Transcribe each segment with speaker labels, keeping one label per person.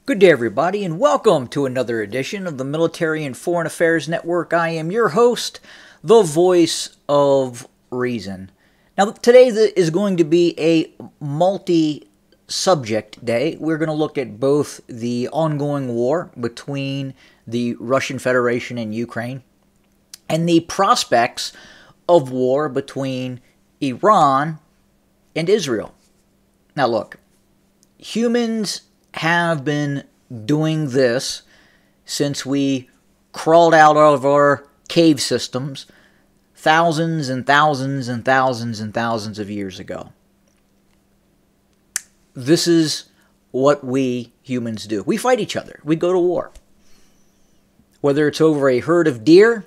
Speaker 1: Good day, everybody, and welcome to another edition of the Military and Foreign Affairs Network. I am your host, the voice of reason. Now, today is going to be a multi-subject day. We're going to look at both the ongoing war between the Russian Federation and Ukraine and the prospects of war between Iran and Israel. Now, look, humans have been doing this since we crawled out of our cave systems thousands and thousands and thousands and thousands of years ago. This is what we humans do. We fight each other. We go to war. Whether it's over a herd of deer,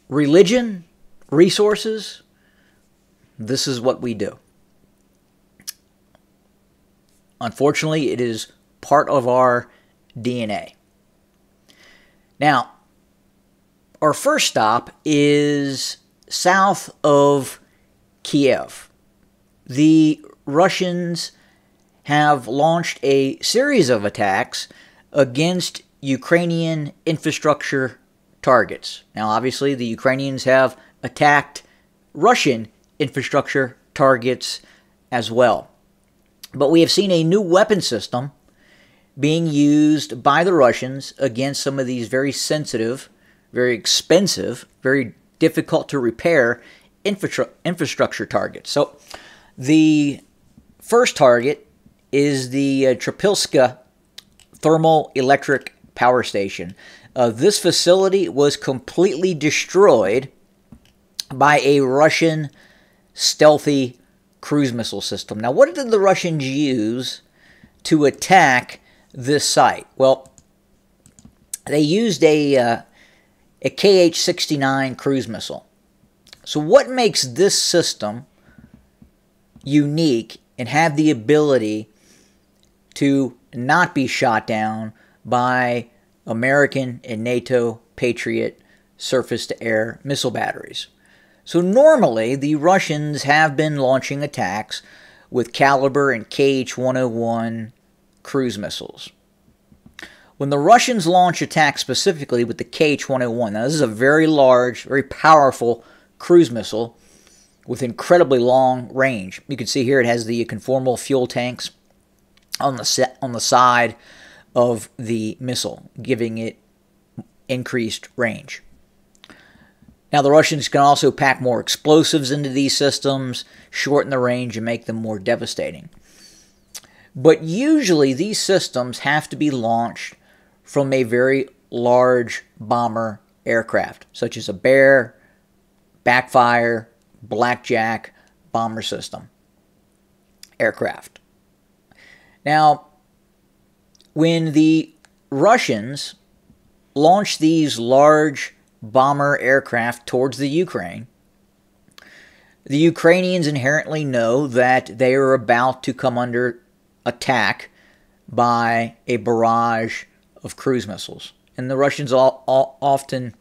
Speaker 1: religion, resources, this is what we do. Unfortunately, it is part of our DNA. Now, our first stop is south of Kiev. The Russians have launched a series of attacks against Ukrainian infrastructure targets. Now, obviously, the Ukrainians have attacked Russian infrastructure targets as well. But we have seen a new weapon system being used by the Russians against some of these very sensitive, very expensive, very difficult to repair infrastructure targets. So the first target is the Trapilska Thermal Electric Power Station. This facility was completely destroyed by a Russian stealthy cruise missile system. Now, what did the Russians use to attack this site? Well, they used a Kh-69 cruise missile. So what makes this system unique and have the ability to not be shot down by American and NATO Patriot surface-to-air missile batteries? So normally, the Russians have been launching attacks with Caliber and Kh-101 cruise missiles. When the Russians launch attacks specifically with the Kh-101, now this is a very large, very powerful cruise missile with incredibly long range. You can see here it has the conformal fuel tanks on the side of the missile, giving it increased range. Now, the Russians can also pack more explosives into these systems, shorten the range, and make them more devastating. But usually, these systems have to be launched from a very large bomber aircraft, such as a Bear, Backfire, Blackjack bomber system aircraft. Now, when the Russians launch these large bomber aircraft towards the Ukrainians inherently know that they are about to come under attack by a barrage of cruise missiles. And the Russians often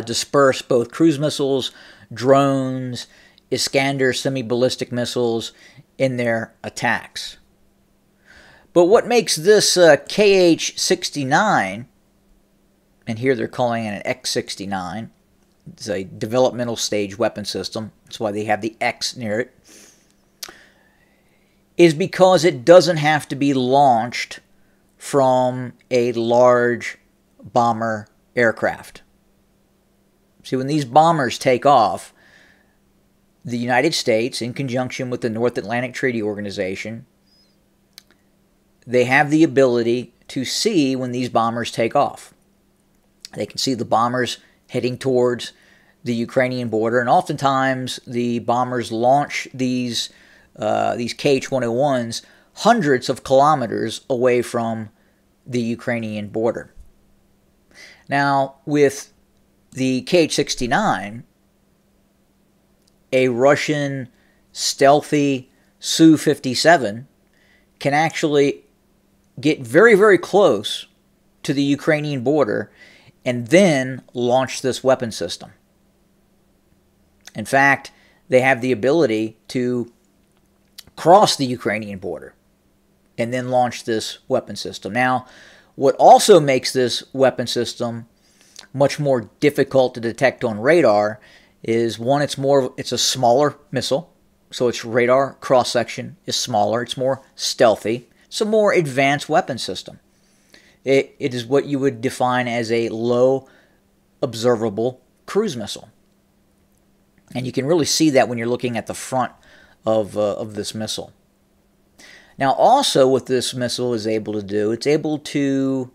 Speaker 1: disperse both cruise missiles, drones, Iskander semi-ballistic missiles in their attacks. But what makes this Kh-69, and here they're calling it an X-69. It's a developmental stage weapon system. That's why they have the X near it. Is because it doesn't have to be launched from a large bomber aircraft. See, when these bombers take off, the United States, in conjunction with the North Atlantic Treaty Organization, they have the ability to see when these bombers take off. They can see the bombers heading towards the Ukrainian border, and oftentimes the bombers launch these Kh-101s hundreds of kilometers away from the Ukrainian border. Now, with the Kh-69, a Russian stealthy Su-57 can actually get very, very close to the Ukrainian border and then launch this weapon system. In fact, they have the ability to cross the Ukrainian border and then launch this weapon system. Now, what also makes this weapon system much more difficult to detect on radar is, one, it's a smaller missile, so its radar cross-section is smaller, it's more stealthy, it's a more advanced weapon system. It is what you would define as a low observable cruise missile. And you can really see that when you're looking at the front of this missile. Now, also what this missile is able to do, it's able to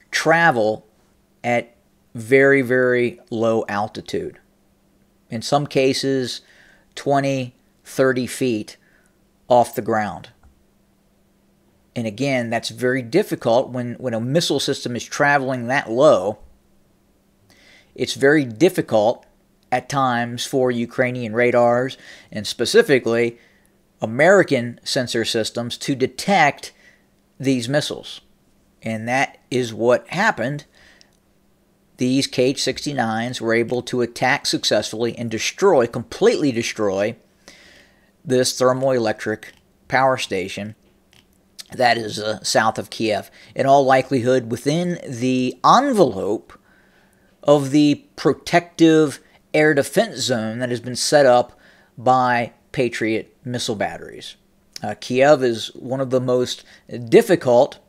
Speaker 1: travel at very, very low altitude. In some cases, 20, 30 feet off the ground. And again, that's very difficult when a missile system is traveling that low. It's very difficult at times for Ukrainian radars, and specifically American sensor systems, to detect these missiles. And that is what happened. These Kh-69s were able to attack successfully and completely destroy this thermoelectric power station that is south of Kiev, in all likelihood within the envelope of the protective air defense zone that has been set up by Patriot missile batteries. Kiev is one of the most difficult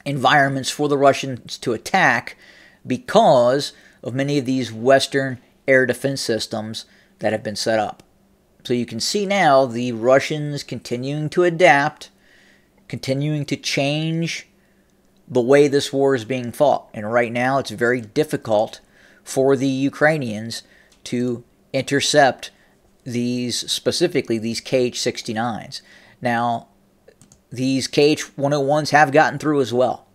Speaker 1: environments for the Russians to attack because of many of these Western air defense systems that have been set up. So you can see now the Russians continuing to adapt, continuing to change the way this war is being fought. And right now it's very difficult for the Ukrainians to intercept specifically these Kh-69s. Now, these Kh-101s have gotten through as well.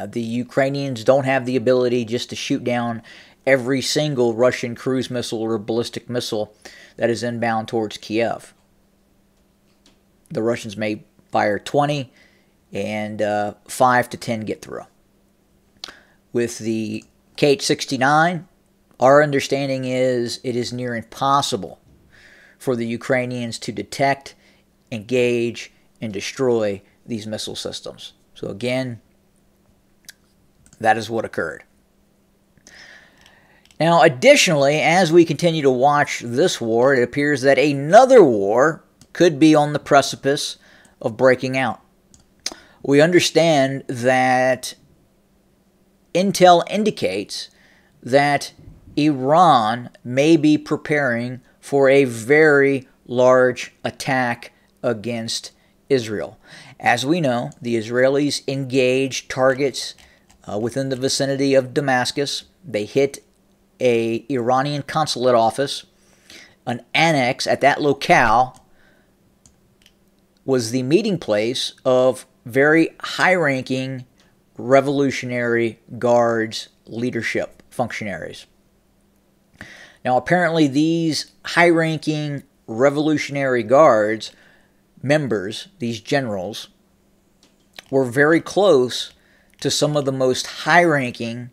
Speaker 1: The Ukrainians don't have the ability just to shoot down every single Russian cruise missile or ballistic missile that is inbound towards Kiev. The Russians may fire 20 and 5 to 10 get through. With the Kh-69, our understanding is it is near impossible for the Ukrainians to detect, engage, and destroy these missile systems. So again, that is what occurred. Now, additionally, as we continue to watch this war, it appears that another war could be on the precipice of breaking out. We understand that intel indicates that Iran may be preparing for a very large attack against Israel. As we know, the Israelis engaged targets within the vicinity of Damascus. They hit an Iranian consulate office. An annex at that locale was the meeting place of very high-ranking Revolutionary Guards leadership functionaries. Now, apparently these high-ranking Revolutionary Guards members, these generals, were very close to some of the most high-ranking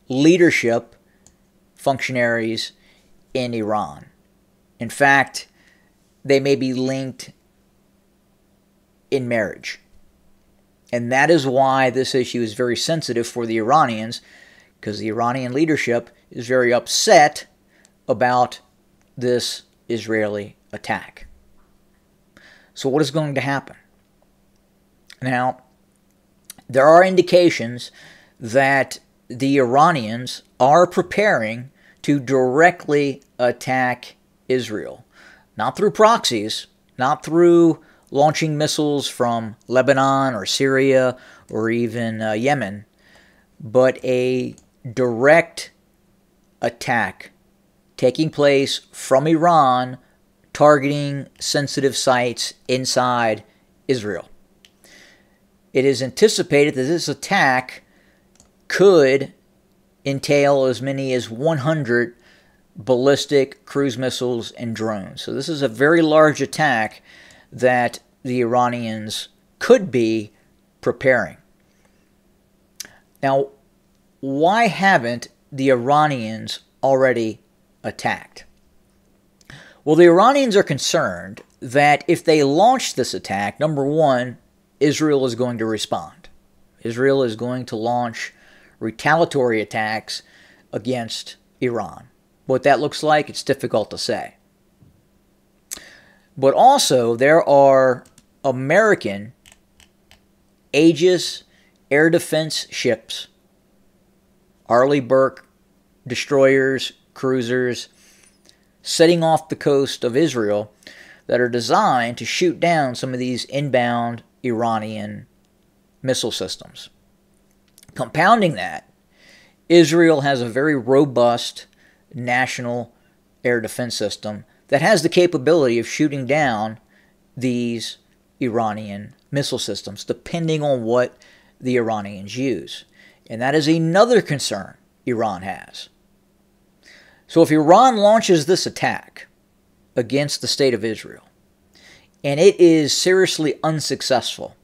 Speaker 1: leadership functionaries in Iran. In fact, they may be linked in marriage. And that is why this issue is very sensitive for the Iranians, because the Iranian leadership is very upset about this Israeli attack. So what is going to happen? Now, there are indications that the Iranians are preparing to directly attack Israel. Not through proxies, not through launching missiles from Lebanon or Syria or even Yemen, but a direct attack taking place from Iran, targeting sensitive sites inside Israel. It is anticipated that this attack could entail as many as 100 ballistic cruise missiles and drones. So this is a very large attack that the Iranians could be preparing. Now, why haven't the Iranians already attacked? Well, the Iranians are concerned that if they launch this attack, number one, Israel is going to respond. Israel is going to launch retaliatory attacks against Iran. What that looks like, it's difficult to say. But also, there are American Aegis air defense ships, Arleigh Burke destroyers, cruisers, setting off the coast of Israel that are designed to shoot down some of these inbound Iranian missile systems. Compounding that, Israel has a very robust national air defense system that has the capability of shooting down these Iranian missile systems, depending on what the Iranians use. And that is another concern Iran has. So if Iran launches this attack against the state of Israel, and it is seriously unsuccessful,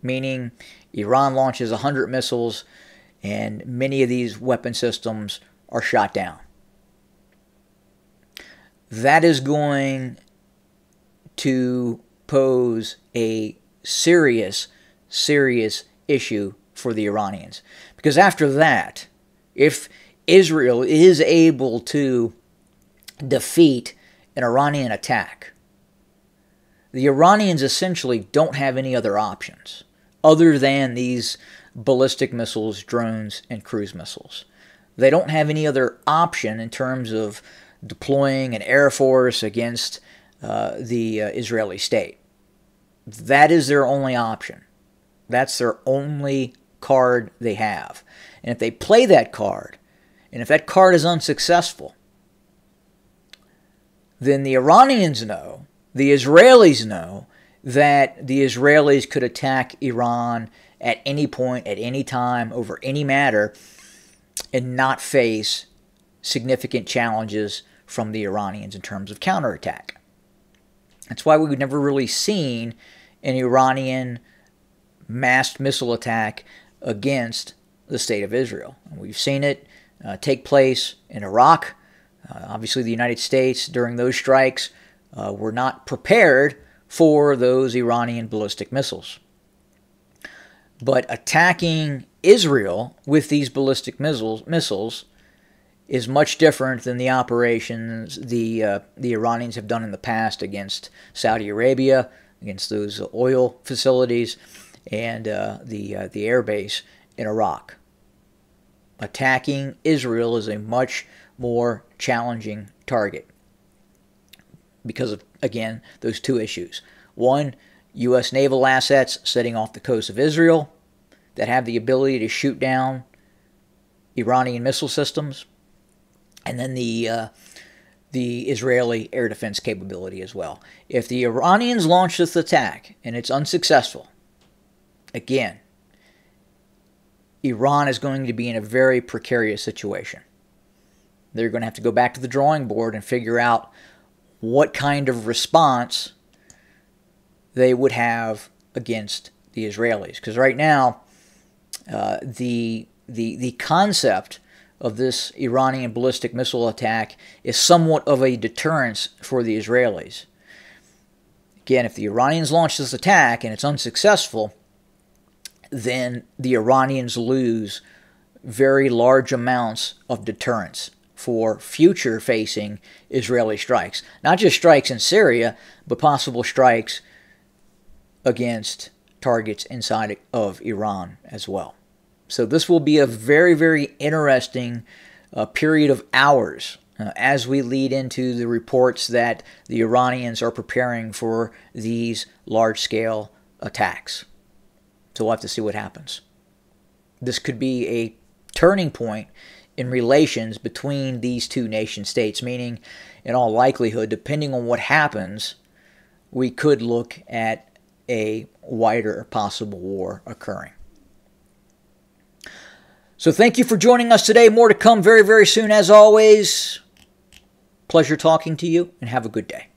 Speaker 1: meaning Iran launches 100 missiles and many of these weapon systems are shot down, that is going to pose a serious issue for the Iranians. Because after that, if Israel is able to defeat an Iranian attack, the Iranians essentially don't have any other options other than these ballistic missiles, drones, and cruise missiles. They don't have any other option in terms of deploying an air force against the Israeli state. That is their only option. That's their only card they have. And if they play that card, and if that card is unsuccessful, then the Iranians know, the Israelis know, that the Israelis could attack Iran at any point, at any time, over any matter, and not face significant challenges from the Iranians in terms of counterattack. That's why we've never really seen an Iranian massed missile attack against the state of Israel. And we've seen it take place in Iraq. Obviously, the United States, during those strikes, were not prepared for those Iranian ballistic missiles. But attacking Israel with these ballistic missiles is much different than the operations the Iranians have done in the past against Saudi Arabia, against those oil facilities, and the air base in Iraq. Attacking Israel is a much more challenging target because of, again, those two issues. One, U.S. naval assets setting off the coast of Israel that have the ability to shoot down Iranian missile systems, and then the Israeli air defense capability as well. If the Iranians launch this attack and it's unsuccessful, again, Iran is going to be in a very precarious situation. They're going to have to go back to the drawing board and figure out what kind of response they would have against the Israelis. Because right now, the concept of this Iranian ballistic missile attack is somewhat of a deterrence for the Israelis. Again, if the Iranians launch this attack and it's unsuccessful, then the Iranians lose very large amounts of deterrence for future-facing Israeli strikes. Not just strikes in Syria, but possible strikes against targets inside of Iran as well. So this will be a very, very interesting period of hours as we lead into the reports that the Iranians are preparing for these large-scale attacks. So we'll have to see what happens. This could be a turning point in relations between these two nation states, meaning, in all likelihood, depending on what happens, we could look at a wider possible war occurring. So thank you for joining us today. More to come very, very soon. As always, pleasure talking to you, and have a good day.